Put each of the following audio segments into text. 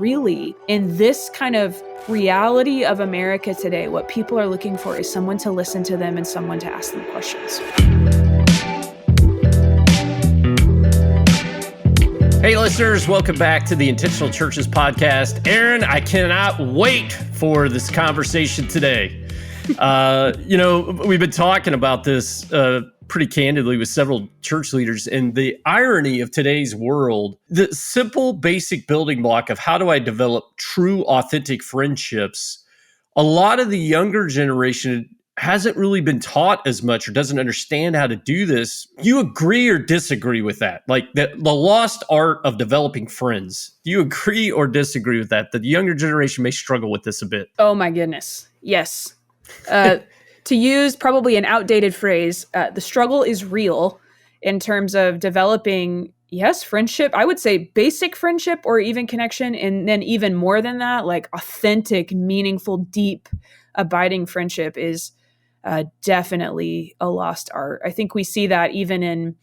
really, in this kind of reality of America today, what people are looking for is someone to listen to them and someone to ask them questions. Hey listeners, welcome back to the Intentional Churches podcast. Aaron, I cannot wait for this conversation today. We've been talking about this pretty candidly with several church leaders, and the irony of today's world, the simple basic building block of how do I develop true, authentic friendships, a lot of the younger generation hasn't really been taught as much or doesn't understand how to do this. You agree or disagree with that? Like the lost art of developing friends. Do you agree or disagree with that? The younger generation may struggle with this a bit. Oh my goodness. Yes. To use probably an outdated phrase, the struggle is real in terms of developing, yes, friendship. I would say basic friendship or even connection. And then even more than that, like authentic, meaningful, deep, abiding friendship is definitely a lost art. I think we see that even in,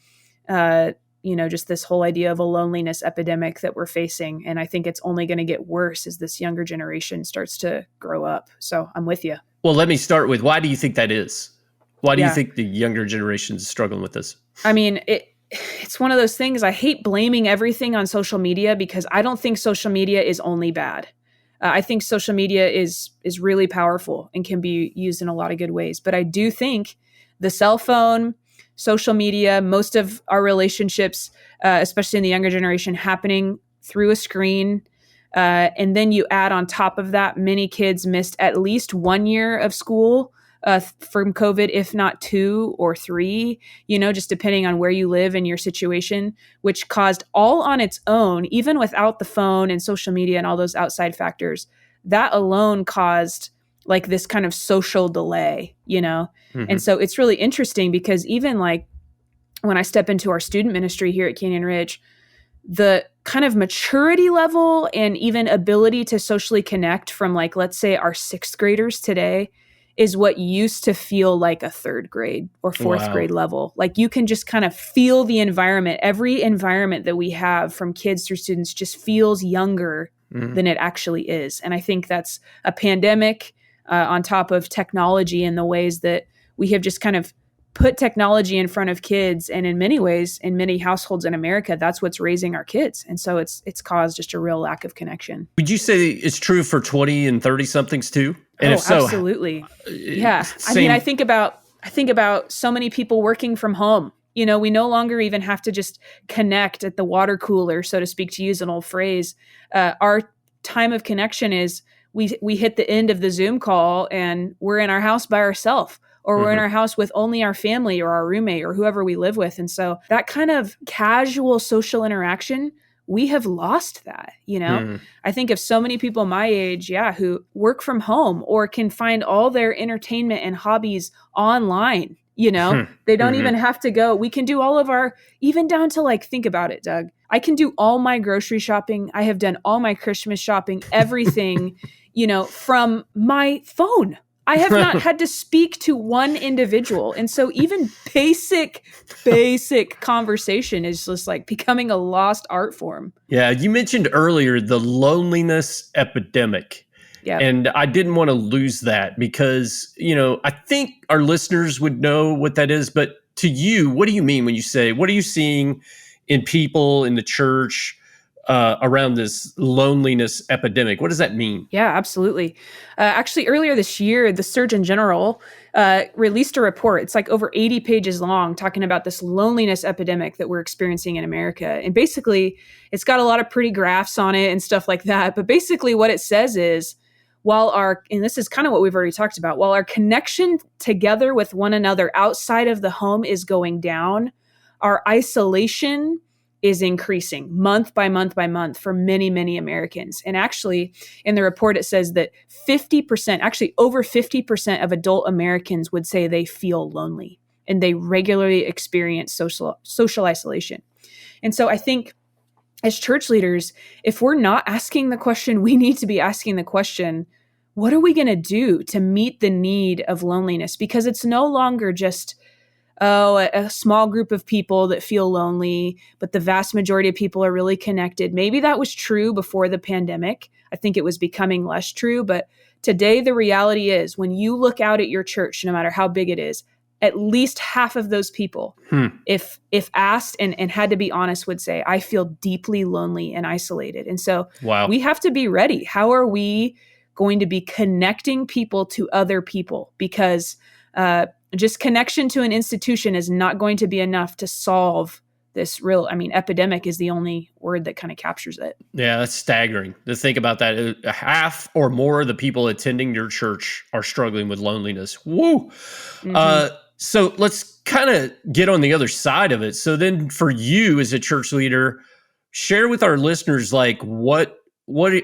just this whole idea of a loneliness epidemic that we're facing. And I think it's only going to get worse as this younger generation starts to grow up. So I'm with you. Well, let me start with, why do you think that is? Why do you think the younger generation is struggling with this? I mean, it's one of those things. I hate blaming everything on social media because I don't think social media is only bad. I think social media is really powerful and can be used in a lot of good ways. But I do think the cell phone, social media, most of our relationships, especially in the younger generation, happening through a screen. And then you add on top of that, many kids missed at least 1 year of school from COVID, if not 2 or 3, just depending on where you live and your situation, which caused all on its own, even without the phone and social media and all those outside factors, that alone caused like this kind of social delay, Mm-hmm. And so it's really interesting because even like when I step into our student ministry here at Canyon Ridge, the kind of maturity level and even ability to socially connect from like, let's say our 6th graders today is what used to feel like a 3rd grade or 4th grade level. Like you can just kind of feel the environment. Every environment that we have from kids through students just feels younger than it actually is. And I think that's a pandemic on top of technology and the ways that we have just kind of put technology in front of kids. And in many ways, in many households in America, that's what's raising our kids. And so it's caused just a real lack of connection. Would you say it's true for 20 and 30 somethings too? And if so, absolutely. Yeah. I mean, I think about so many people working from home. We no longer even have to just connect at the water cooler, so to speak, to use an old phrase. Our time of connection is we hit the end of the Zoom call and we're in our house by ourselves. Or we're in our house with only our family or our roommate or whoever we live with. And so that kind of casual social interaction, we have lost that, I think of so many people my age, who work from home or can find all their entertainment and hobbies online, they don't even have to go. We can do all of our, even down to like, think about it, Doug. I can do all my grocery shopping. I have done all my Christmas shopping, everything, from my phone. I have not had to speak to one individual. And so even basic conversation is just like becoming a lost art form. Yeah. You mentioned earlier the loneliness epidemic. Yeah. And I didn't want to lose that because, I think our listeners would know what that is. But to you, what do you mean when you say, what are you seeing in people in the church around this loneliness epidemic? What does that mean? Yeah, absolutely. Actually, earlier this year, the Surgeon General released a report. It's like over 80 pages long, talking about this loneliness epidemic that we're experiencing in America. And basically, it's got a lot of pretty graphs on it and stuff like that. But basically what it says is, and this is kind of what we've already talked about, while our connection together with one another outside of the home is going down, our isolation is increasing month by month by month for many, many Americans. And actually, in the report, it says that 50%, actually over 50% of adult Americans would say they feel lonely and they regularly experience social isolation. And so I think as church leaders, if we're not asking the question, we need to be asking the question, what are we going to do to meet the need of loneliness? Because it's no longer just a small group of people that feel lonely, but the vast majority of people are really connected. Maybe that was true before the pandemic. I think it was becoming less true. But today, the reality is when you look out at your church, no matter how big it is, at least half of those people, if asked and had to be honest, would say, I feel deeply lonely and isolated. And so we have to be ready. How are we going to be connecting people to other people? Because just connection to an institution is not going to be enough to solve this epidemic is the only word that kind of captures it. Yeah, that's staggering to think about that. Half or more of the people attending your church are struggling with loneliness. Woo! Mm-hmm. So let's kind of get on the other side of it. So then for you as a church leader, share with our listeners, like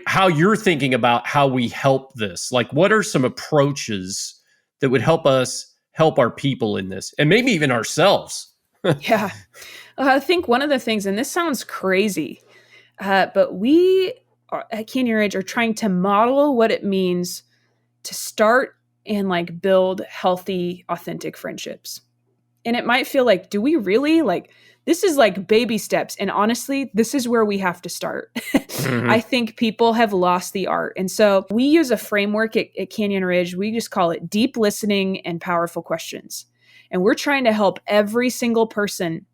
how you're thinking about how we help this. Like, what are some approaches that would help us help our people in this, and maybe even ourselves? Yeah. I think one of the things, and this sounds crazy, but we at Canyon Ridge are trying to model what it means to start and like build healthy, authentic friendships. And it might feel like, do we really? Like, this is like baby steps. And honestly, this is where we have to start. Mm-hmm. I think people have lost the art. And so we use a framework at Canyon Ridge. We just call it deep listening and powerful questions. And we're trying to help every single person,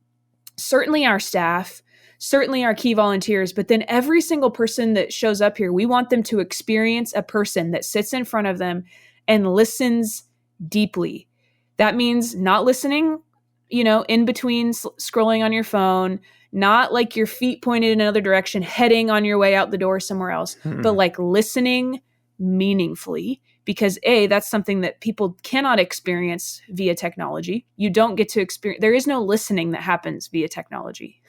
certainly our staff, certainly our key volunteers, but then every single person that shows up here, we want them to experience a person that sits in front of them and listens deeply. That means not listening, in between scrolling on your phone, not like your feet pointed in another direction, heading on your way out the door somewhere else, but like listening meaningfully, because that's something that people cannot experience via technology. You don't get to experience, there is no listening that happens via technology.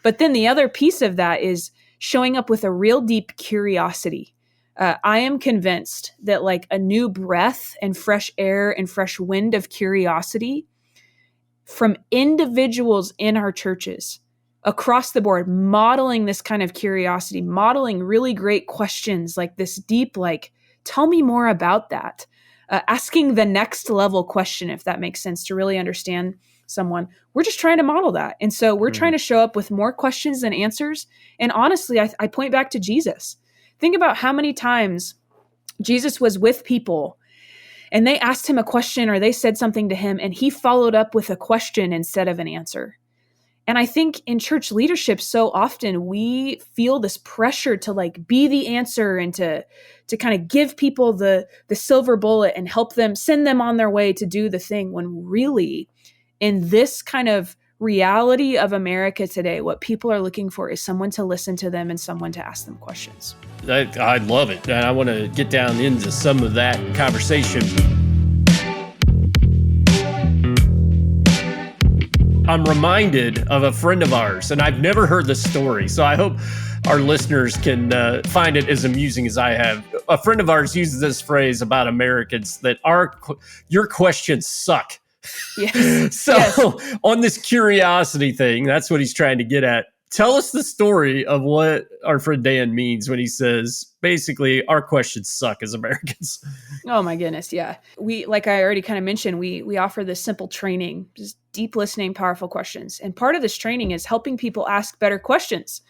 But then the other piece of that is showing up with a real deep curiosity. I am convinced that like a new breath and fresh air and fresh wind of curiosity from individuals in our churches across the board, modeling this kind of curiosity, modeling really great questions like this deep, like, tell me more about that. Asking the next level question, if that makes sense, to really understand someone. We're just trying to model that. And so we're trying to show up with more questions than answers. And honestly, I point back to Jesus. Think about how many times Jesus was with people and they asked him a question or they said something to him and he followed up with a question instead of an answer. And I think in church leadership, so often we feel this pressure to like be the answer and to kind of give people the silver bullet and help them, send them on their way to do the thing, when really in this kind of reality of America today, what people are looking for is someone to listen to them and someone to ask them questions. I love it. And I want to get down into some of that conversation. I'm reminded of a friend of ours, and I've never heard this story, so I hope our listeners can find it as amusing as I have. A friend of ours uses this phrase about Americans, that your questions suck. Yes. So yes. On this curiosity thing, that's what he's trying to get at. Tell us the story of what our friend Dan means when he says, basically, our questions suck as Americans. Oh my goodness, yeah. We, like I already kind of mentioned, we offer this simple training, just deep listening, powerful questions. And part of this training is helping people ask better questions.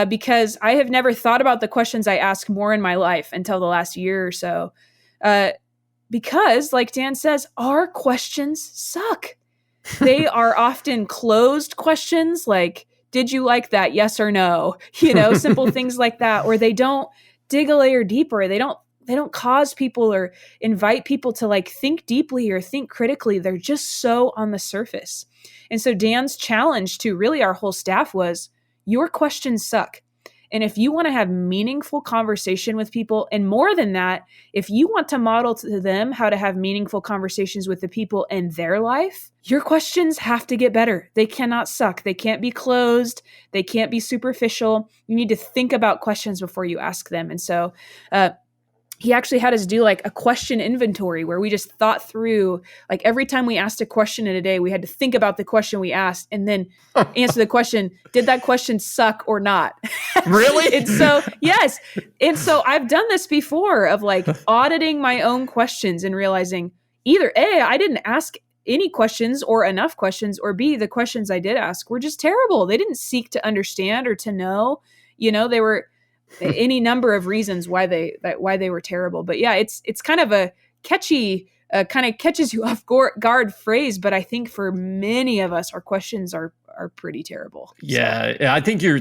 Because I have never thought about the questions I ask more in my life until the last year or so. Because, like Dan says, our questions suck. They are often closed questions like, did you like that? Yes or no? Simple things like that, or they don't dig a layer deeper. They don't cause people or invite people to like think deeply or think critically. They're just so on the surface. And so Dan's challenge to really our whole staff was, your questions suck. And if you want to have meaningful conversation with people, and more than that, if you want to model to them how to have meaningful conversations with the people in their life, your questions have to get better. They cannot suck. They can't be closed. They can't be superficial. You need to think about questions before you ask them. And so, he actually had us do like a question inventory where we just thought through, like every time we asked a question in a day, we had to think about the question we asked and then answer the question, did that question suck or not? Really? And so, yes. And so I've done this before of like auditing my own questions and realizing either A, I didn't ask any questions or enough questions, or B, the questions I did ask were just terrible. They didn't seek to understand or to know. They were any number of reasons why they were terrible. But yeah, it's kind of a catchy, kind of catches you off guard phrase. But I think for many of us, our questions are pretty terrible. Yeah, I think you're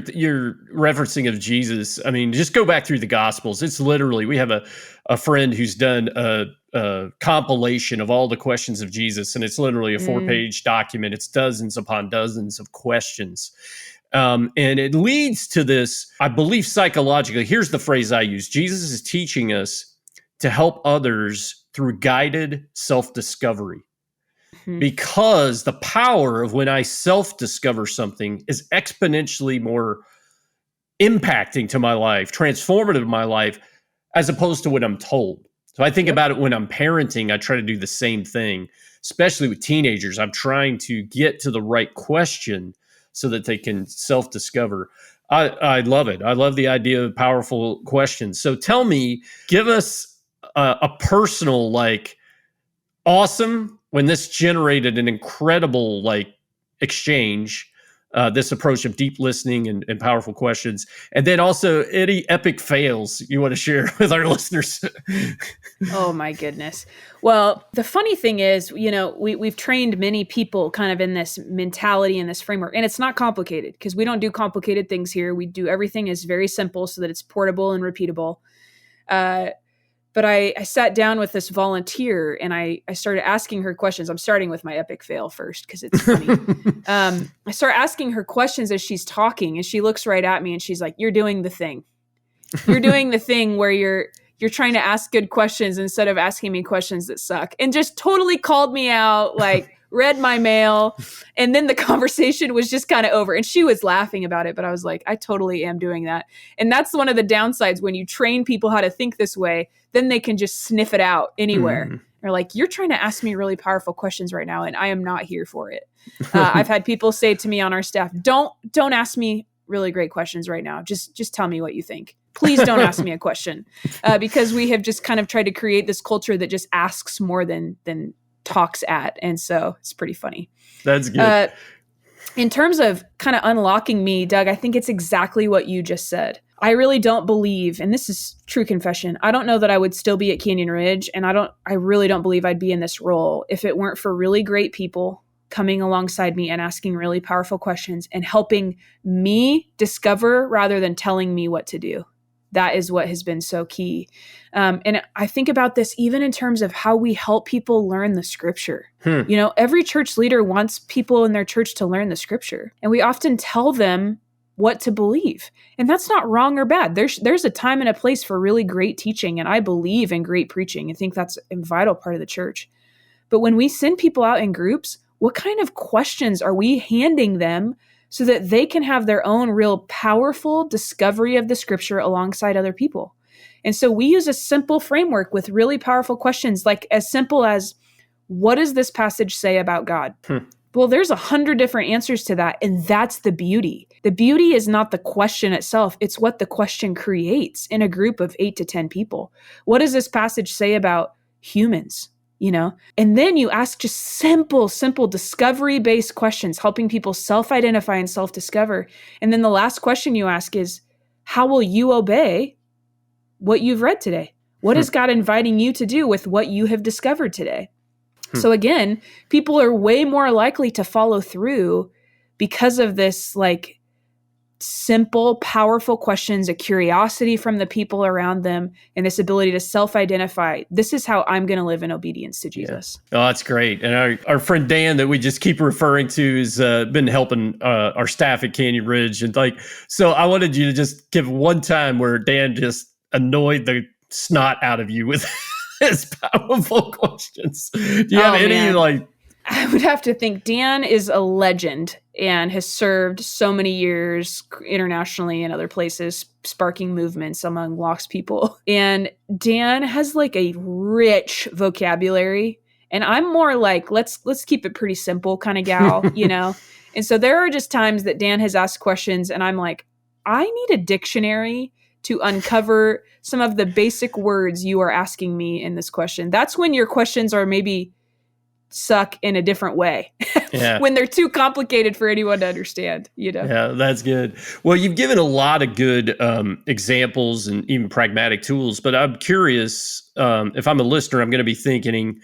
referencing of Jesus. I mean, just go back through the Gospels. It's literally, we have a friend who's done a compilation of all the questions of Jesus, and it's literally a 4-page document. It's dozens upon dozens of questions. And it leads to this, I believe, psychologically. Here's the phrase I use: Jesus is teaching us to help others through guided self-discovery. Because the power of when I self-discover something is exponentially more impacting to my life, transformative to my life, as opposed to what I'm told. So I think about it when I'm parenting. I try to do the same thing, especially with teenagers. I'm trying to get to the right question so that they can self-discover. I love it. I love the idea of powerful questions. So tell me, give us a personal, awesome, when this generated an incredible exchange, this approach of deep listening and powerful questions, and then also any epic fails you want to share with our listeners. Oh my goodness. Well, the funny thing is, we've trained many people kind of in this mentality and this framework, and it's not complicated because we don't do complicated things here. We do everything is very simple so that it's portable and repeatable. But I sat down with this volunteer and I started asking her questions. I'm starting with my epic fail first because it's funny. I start asking her questions as she's talking, and she looks right at me and she's like, "You're doing the thing. You're doing the thing where you're trying to ask good questions instead of asking me questions that suck," and just totally called me out, read my mail. And then the conversation was just kind of over, and she was laughing about it, but I was like, I totally am doing that. And that's one of the downsides when you train people how to think this way, then they can just sniff it out anywhere. They're like, "You're trying to ask me really powerful questions right now, and I am not here for it." I've had people say to me on our staff, don't ask me really great questions right now. Just tell me what you think. Please don't ask me a question, because we have just kind of tried to create this culture that just asks more than talks at. And so it's pretty funny. That's good. In terms of kind of unlocking me, Doug, I think it's exactly what you just said. I really don't believe, and this is true confession, I don't know that I would still be at Canyon Ridge, and I really don't believe I'd be in this role if it weren't for really great people coming alongside me and asking really powerful questions and helping me discover rather than telling me what to do. That is what has been so key. And I think about this even in terms of how we help people learn the scripture. Every church leader wants people in their church to learn the scripture. And we often tell them what to believe. And that's not wrong or bad. There's a time and a place for really great teaching. And I believe in great preaching. I think that's a vital part of the church. But when we send people out in groups, what kind of questions are we handing them so that they can have their own real powerful discovery of the scripture alongside other people? And so we use a simple framework with really powerful questions, like as simple as, what does this passage say about God? Well, there's 100 different answers to that. And that's the beauty. The beauty is not the question itself. It's what the question creates in a group of 8 to 10 people. What does this passage say about humans? And then you ask just simple discovery-based questions, helping people self-identify and self-discover. And then the last question you ask is, how will you obey what you've read today? What is God inviting you to do with what you have discovered today? So again, people are way more likely to follow through because of this simple, powerful questions, a curiosity from the people around them, and this ability to self-identify. This is how I'm going to live in obedience to Jesus. Yeah. Oh, that's great. And our friend Dan that we just keep referring to has been helping our staff at Canyon Ridge. And so I wanted you to just give one time where Dan just annoyed the snot out of you with his powerful questions. Do you have any I would have to think Dan is a legend and has served so many years internationally and other places, sparking movements among lost people. And Dan has a rich vocabulary. And I'm more let's keep it pretty simple kind of gal, And so there are just times that Dan has asked questions and I'm like, I need a dictionary to uncover some of the basic words you are asking me in this question. That's when your questions are maybe suck in a different way when they're too complicated for anyone to understand, Yeah, that's good. Well, you've given a lot of good examples and even pragmatic tools, but I'm curious, if I'm a listener, I'm going to be thinking,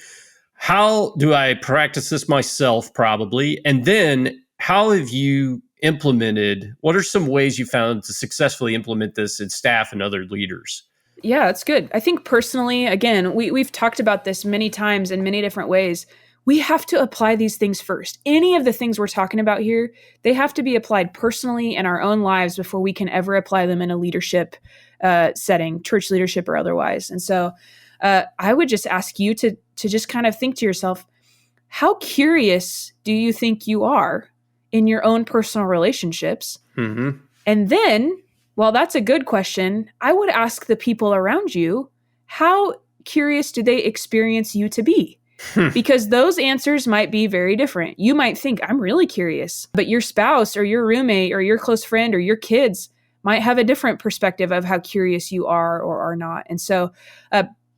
how do I practice this myself probably? And then how have you what are some ways you found to successfully implement this in staff and other leaders? Yeah, it's good. I think personally, again, we've talked about this many times in many different ways. We have to apply these things first. Any of the things we're talking about here, they have to be applied personally in our own lives before we can ever apply them in a leadership setting, church leadership or otherwise. And so I would just ask you to just kind of think to yourself, how curious do you think you are in your own personal relationships? Mm-hmm. And then, well, that's a good question. I would ask the people around you, how curious do they experience you to be? Because those answers might be very different. You might think, I'm really curious, but your spouse or your roommate or your close friend or your kids might have a different perspective of how curious you are or are not. And so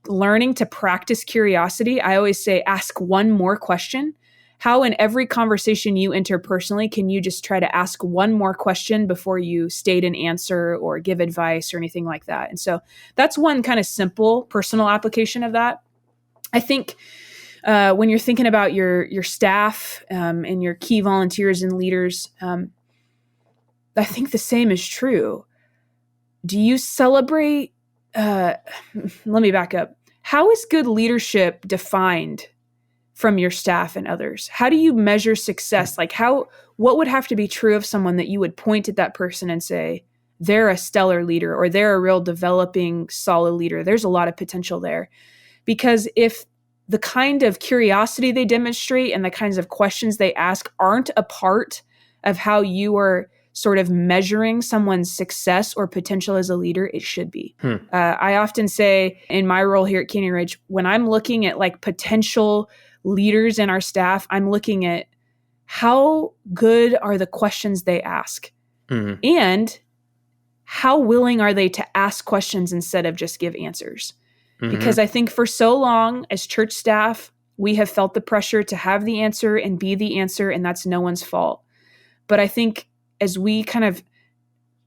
learning to practice curiosity, I always say, ask one more question. How in every conversation you enter personally, can you just try to ask one more question before you state an answer or give advice or anything like that? And so that's one kind of simple personal application of that. I think when you're thinking about your staff and your key volunteers and leaders, I think the same is true. Do you celebrate? Let me back up. How is good leadership defined from your staff and others? How do you measure success? Like what would have to be true of someone that you would point at that person and say, they're a stellar leader or they're a real developing, solid leader? There's a lot of potential there. Because if the kind of curiosity they demonstrate and the kinds of questions they ask aren't a part of how you are sort of measuring someone's success or potential as a leader, it should be. I often say in my role here at Canyon Ridge, when I'm looking at like potential leaders in our staff, I'm looking at how good are the questions they ask and how willing are they to ask questions instead of just give answers. Because I think for so long as church staff, we have felt the pressure to have the answer and be the answer, and that's no one's fault. But I think as we kind of,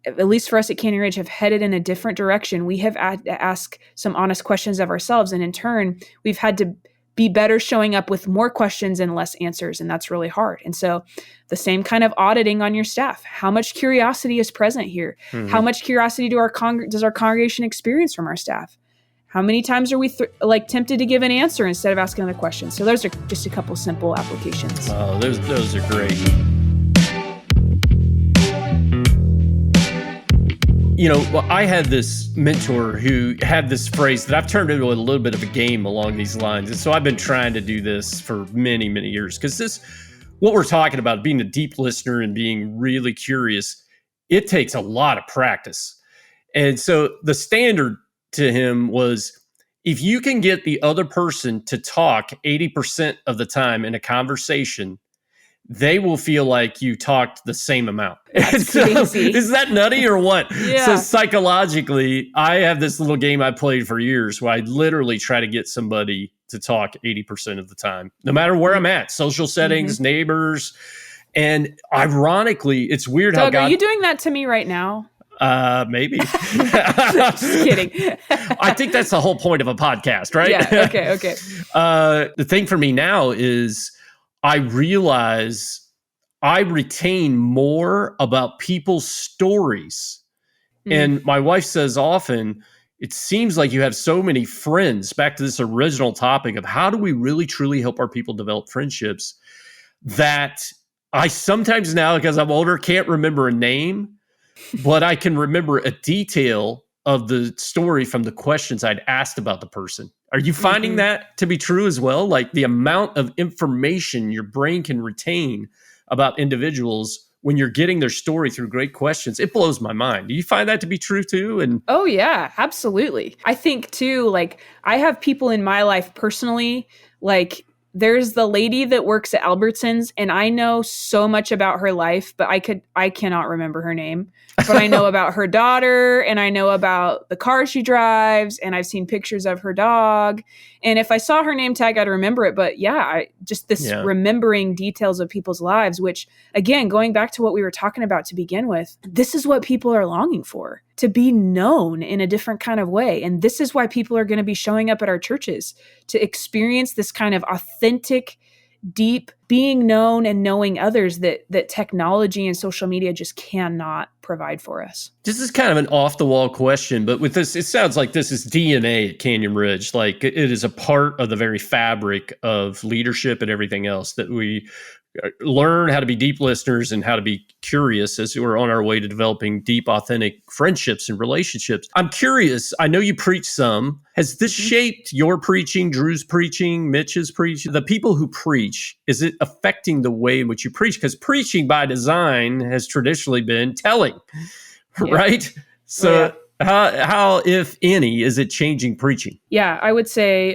at least for us at Canyon Ridge, have headed in a different direction, we have had to ask some honest questions of ourselves. And in turn, we've had to be better showing up with more questions and less answers. And that's really hard. And so the same kind of auditing on your staff. How much curiosity is present here? How much curiosity does our congregation experience from our staff? How many times are we tempted to give an answer instead of asking another question? So those are just a couple simple applications. Oh, those are great. You know, I had this mentor who had this phrase that I've turned into a little bit of a game along these lines. And so I've been trying to do this for many, many years because what we're talking about, being a deep listener and being really curious, it takes a lot of practice. And so the standard to him was, if you can get the other person to talk 80% of the time in a conversation, they will feel like you talked the same amount. That's so, crazy. Is that nutty or what? Yeah. So psychologically, I have this little game I played for years where I literally try to get somebody to talk 80% of the time, no matter where I'm at, social settings, neighbors. And ironically, it's weird Doug, how are you doing that to me right now? Maybe. Just kidding. I think that's the whole point of a podcast, right? Yeah. Okay. The thing for me now is I realize I retain more about people's stories. And my wife says often, it seems like you have so many friends, back to this original topic of how do we really truly help our people develop friendships, that I sometimes now, because I'm older, can't remember a name, but I can remember a detail of the story from the questions I'd asked about the person. Are you finding that to be true as well? Like the amount of information your brain can retain about individuals when you're getting their story through great questions, it blows my mind. Do you find that to be true too? And oh yeah, absolutely. I think too, like I have people in my life personally, like there's the lady that works at Albertsons, and I know so much about her life, but I cannot remember her name. But I know about her daughter, and I know about the car she drives, and I've seen pictures of her dog. And if I saw her name tag, I'd remember it. But yeah, remembering details of people's lives, which again, going back to what we were talking about to begin with, this is what people are longing for, to be known in a different kind of way. And this is why people are going to be showing up at our churches, to experience this kind of authentic, deep being known and knowing others that technology and social media just cannot provide for us. This is kind of an off-the-wall question, but with this, it sounds like this is DNA at Canyon Ridge. Like it is a part of the very fabric of leadership and everything else, that we learn how to be deep listeners and how to be curious as we're on our way to developing deep, authentic friendships and relationships. I'm curious. I know you preach some. Has this shaped your preaching, Drew's preaching, Mitch's preaching? The people who preach, is it affecting the way in which you preach? Because preaching by design has traditionally been telling, right? So how, if any, is it changing preaching? Yeah, I would say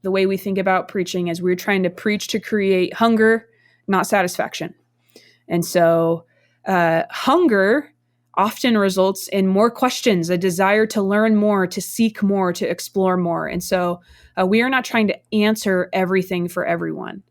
the way we think about preaching is we're trying to preach to create hunger, not satisfaction. And so hunger often results in more questions, a desire to learn more, to seek more, to explore more. And so we are not trying to answer everything for everyone.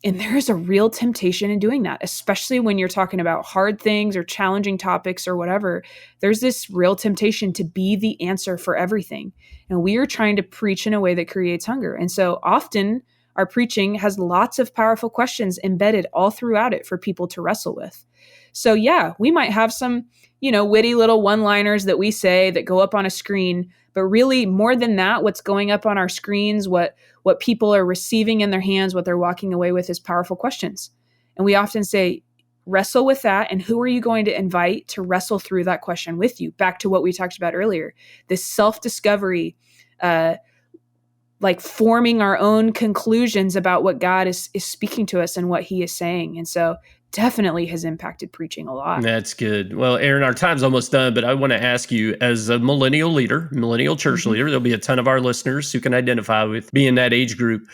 And there is a real temptation in doing that, especially when you're talking about hard things or challenging topics or whatever. There's this real temptation to be the answer for everything. And we are trying to preach in a way that creates hunger. And so often our preaching has lots of powerful questions embedded all throughout it for people to wrestle with. So yeah, we might have some, witty little one-liners that we say that go up on a screen, but really more than that, what's going up on our screens, what people are receiving in their hands, what they're walking away with is powerful questions. And we often say, wrestle with that. And who are you going to invite to wrestle through that question with you? Back to what we talked about earlier, this self-discovery, like forming our own conclusions about what God is speaking to us and what he is saying. And so definitely has impacted preaching a lot. That's good. Well, Aaron, our time's almost done, but I want to ask you, as a millennial leader, millennial church leader, there'll be a ton of our listeners who can identify with being that age group.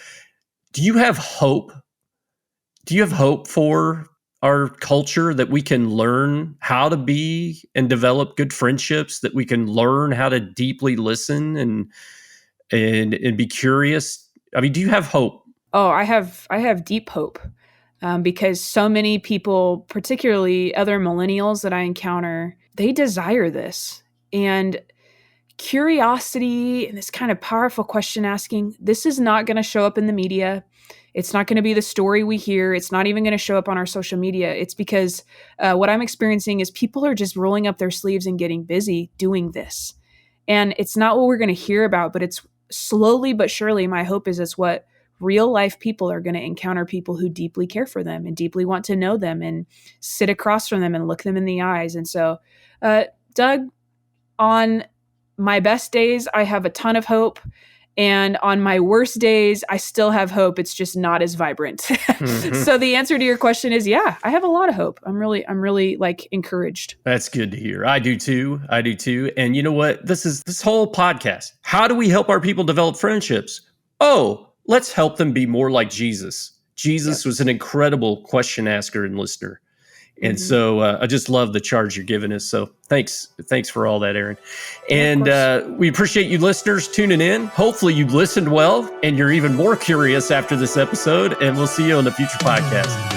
Do you have hope? Do you have hope for our culture, that we can learn how to be and develop good friendships, that we can learn how to deeply listen and be curious? I mean, do you have hope? Oh, I have deep hope. Because so many people, particularly other millennials that I encounter, they desire this. And curiosity and this kind of powerful question asking, this is not going to show up in the media. It's not going to be the story we hear. It's not even going to show up on our social media. It's because what I'm experiencing is people are just rolling up their sleeves and getting busy doing this. And it's not what we're going to hear about, but it's slowly but surely, my hope is it's what real life people are going to encounter, people who deeply care for them and deeply want to know them and sit across from them and look them in the eyes. And so, Doug, on my best days, I have a ton of hope. And on my worst days, I still have hope. It's just not as vibrant. So the answer to your question is, yeah, I have a lot of hope. I'm really like encouraged. That's good to hear. I do too. And you know what? This whole podcast. How do we help our people develop friendships? Oh, let's help them be more like Jesus. Jesus was an incredible question asker and listener. And so I just love the charge you're giving us. So thanks for all that, Aaron. And we appreciate you listeners tuning in. Hopefully you listened well and you're even more curious after this episode. And we'll see you on the future podcast.